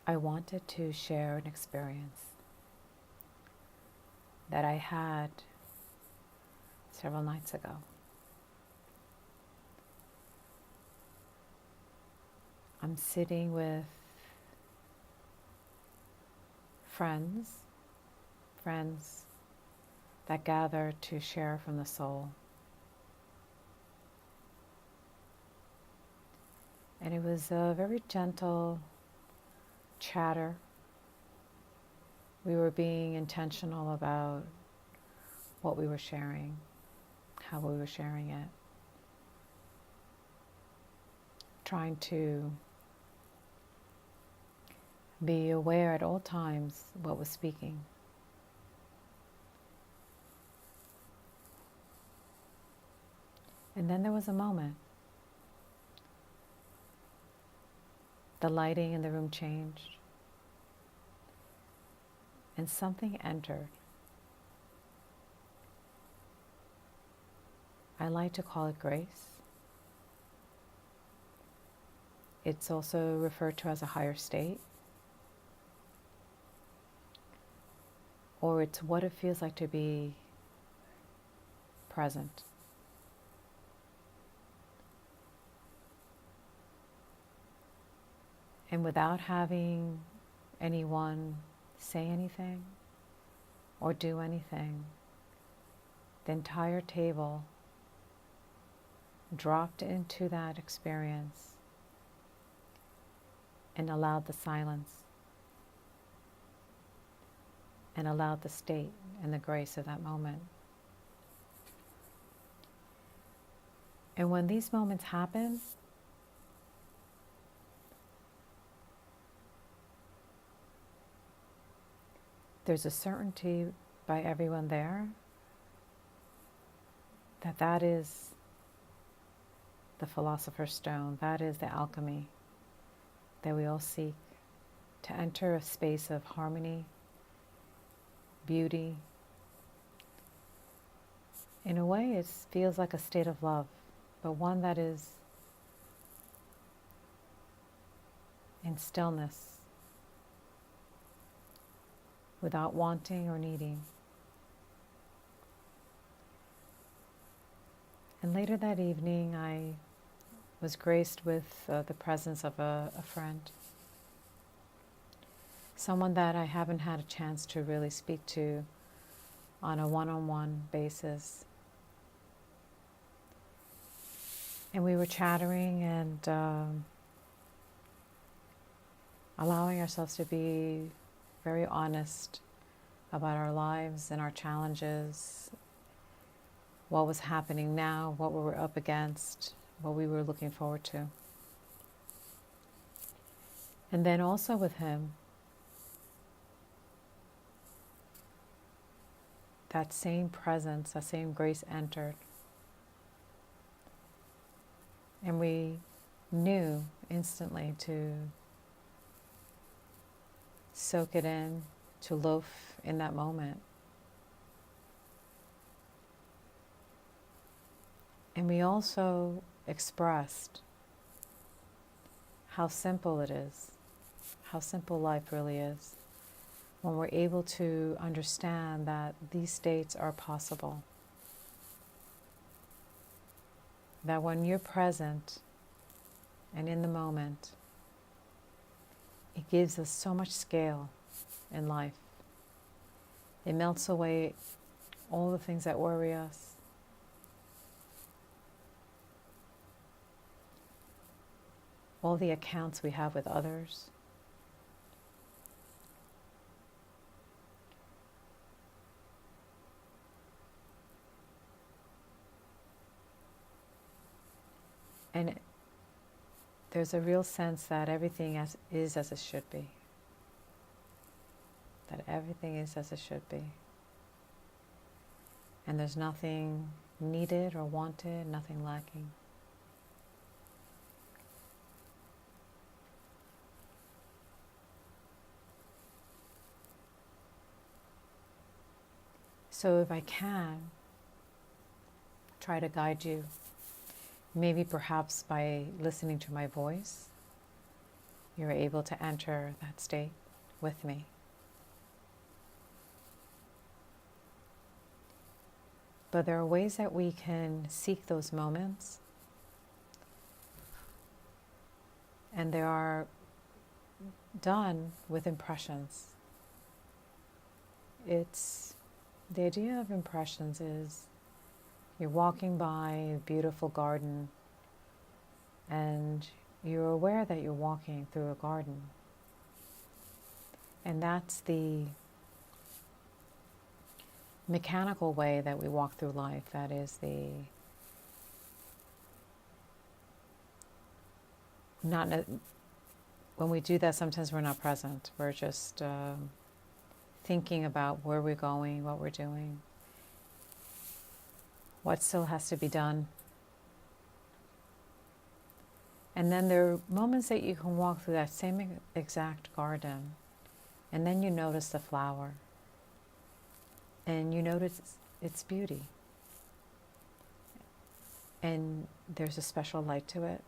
I wanted to share an experience that I had several nights ago. I'm sitting with friends that gather to share from the soul. And it was a very gentle chatter. We were being intentional about what we were sharing, how we were sharing it, trying to be aware at all times what was speaking. And then there was a moment. The lighting in the room changed, and something entered. I like to call it grace. It's also referred to as a higher state, or it's what it feels like to be present. And without having anyone say anything or do anything, the entire table dropped into that experience and allowed the silence and allowed the state and the grace of that moment. And when these moments happen, there's a certainty by everyone there that that is the philosopher's stone, that is the alchemy that we all seek, to enter a space of harmony, beauty. In a way, it feels like a state of love, but one that is in stillness, without wanting or needing. And later that evening, I was graced with the presence of a friend, someone that I haven't had a chance to really speak to on a one-on-one basis. And we were chattering and allowing ourselves to be very honest about our lives and our challenges, what was happening now, what we were up against, what we were looking forward to. And then also with him, that same presence, that same grace entered. And we knew instantly to soak it in, to loaf in that moment. And we also expressed how simple it is, how simple life really is, when we're able to understand that these states are possible. That when you're present and in the moment, it gives us so much scale in life. It melts away all the things that worry us. All the accounts we have with others. And there's a real sense that everything is as it should be. That everything is as it should be. And there's nothing needed or wanted, nothing lacking. So if I can, try to guide you, maybe perhaps by listening to my voice, you're able to enter that state with me. But there are ways that we can seek those moments, and they are done with impressions. It's the idea of impressions is you're walking by a beautiful garden and you're aware that you're walking through a garden. And that's the mechanical way that we walk through life. That is the when we do that, sometimes we're not present. We're just thinking about where we're going, what we're doing, what still has to be done. And then there are moments that you can walk through that same exact garden, and then you notice the flower, and you notice its beauty. And there's a special light to it.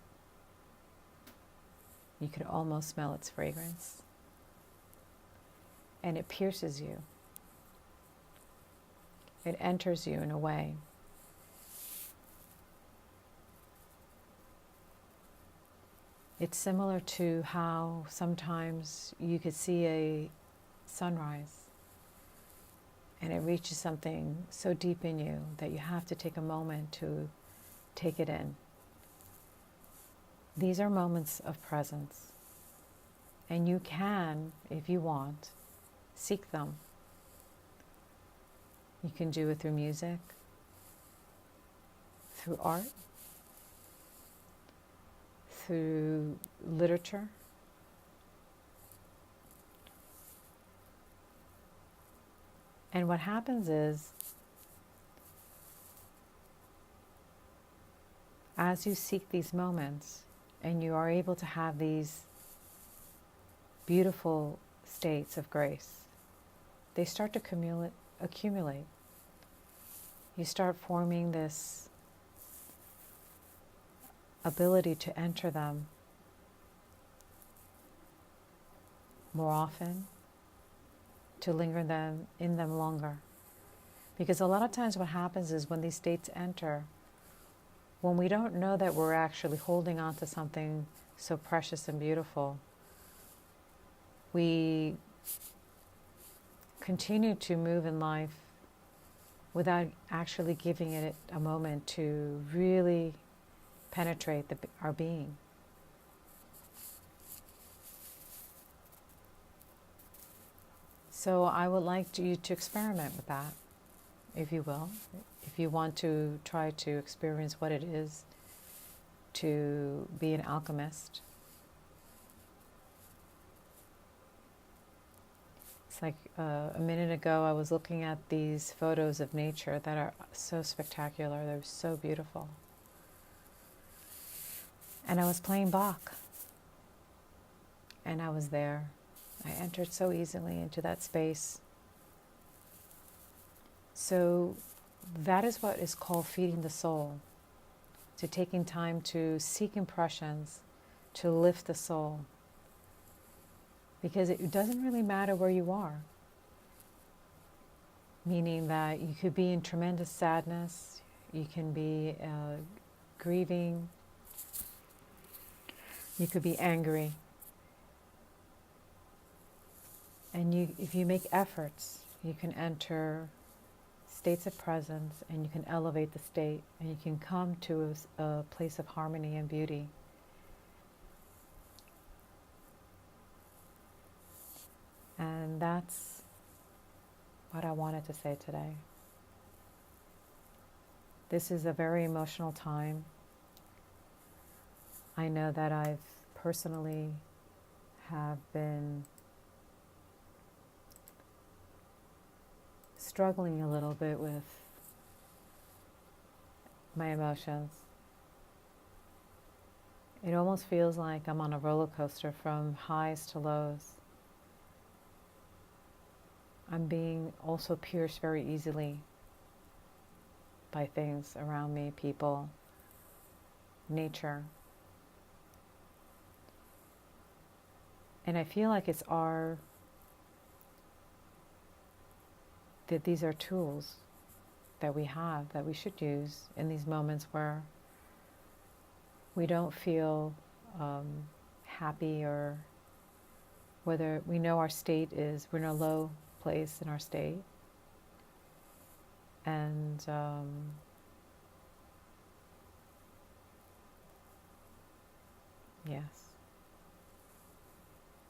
You could almost smell its fragrance. And it pierces you. It enters you in a way. It's similar to how sometimes you could see a sunrise and it reaches something so deep in you that you have to take a moment to take it in. These are moments of presence, and you can, if you want, seek them. You can do it through music, through art, through literature. And what happens is, as you seek these moments and you are able to have these beautiful states of grace, they start to accumulate. You start forming this ability to enter them more often, to linger in them longer. Because a lot of times what happens is when these states enter, when we don't know that we're actually holding on to something so precious and beautiful, we continue to move in life without actually giving it a moment to really penetrate our being. So I would like you to experiment with that, if you will. If you want to try to experience what it is to be an alchemist. It's like a minute ago I was looking at these photos of nature that are so spectacular. They're so beautiful. And I was playing Bach. And I was there. I entered so easily into that space. So that is what is called feeding the soul. To taking time to seek impressions, to lift the soul. Because it doesn't really matter where you are. Meaning that you could be in tremendous sadness, you can be grieving, you could be angry. And if you make efforts, you can enter states of presence, and you can elevate the state, and you can come to a place of harmony and beauty. And that's what I wanted to say today. This is a very emotional time. I know that I've personally have been struggling a little bit with my emotions. It almost feels like I'm on a roller coaster from highs to lows. I'm being also pierced very easily by things around me, people, nature. And I feel like that these are tools that we have, that we should use in these moments where we don't feel happy, or whether we know our state is, we're in a low place in our state. And yes,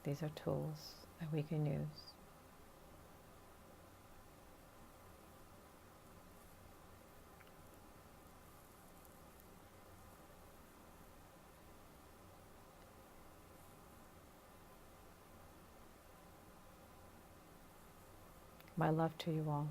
these are tools that we can use. My love to you all.